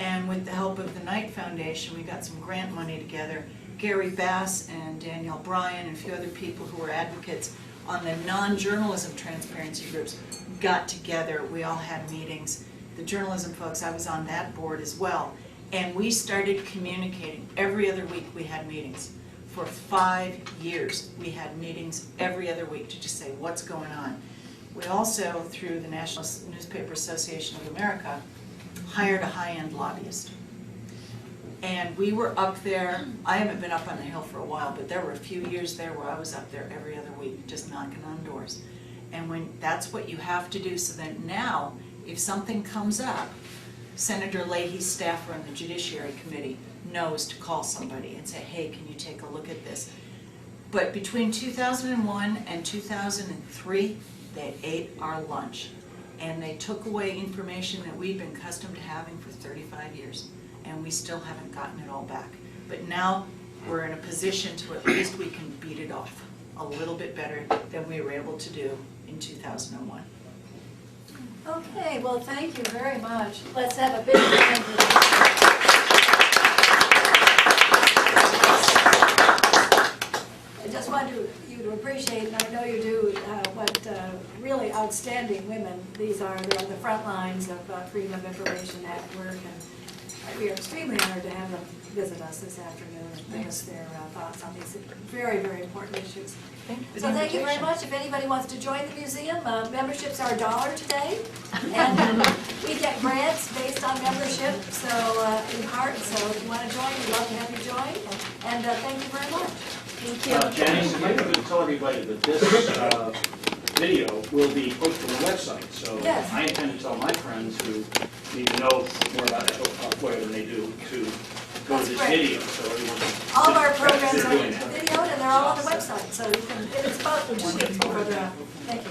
And with the help of the Knight Foundation, we got some grant money together. Gary Bass and Danielle Bryan and a few other people who were advocates on the non-journalism transparency groups got together. We all had meetings. The journalism folks, I was on that board as well. And we started communicating. Every other week we had meetings. For 5 years, we had meetings every other week to just say what's going on. We also, through the National Newspaper Association of America, hired a high-end lobbyist. And we were up there, I haven't been up on the Hill for a while, but there were a few years there where I was up there every other week, just knocking on doors. And when that's what you have to do, so that now, if something comes up, Senator Leahy's staffer on the Judiciary Committee knows to call somebody and say, hey, can you take a look at this? But between 2001 and 2003, they ate our lunch. And they took away information that we'd been accustomed to having for 35 years. And we still haven't gotten it all back. But now we're in a position to at least we can beat it off a little bit better than we were able to do in 2001.
Okay, well, thank you very much. Let's have a big round of applause. I just want you to appreciate, and I know you do, what really outstanding women these are. They're on the front lines of Freedom of Information Act work, and we are extremely honored to have them visit us this afternoon and bring us their thoughts on these very, very important issues. So thank you very much. If anybody wants to join the museum, memberships are $1 today, and we get grants based on membership, so in part. So if you want to join, we'd love to have you join. And thank you very much.
Thank you.
Janice, if you could tell everybody that this video will be posted on the website, so
Yes.
I intend to tell my friends who need to know more about FOIA than they do to go to this video, so everyone can.
All of our programs
they're
are
doing that.
videoed, and they're all on the website, so you can, it's about 2 weeks before they're out. Thank you.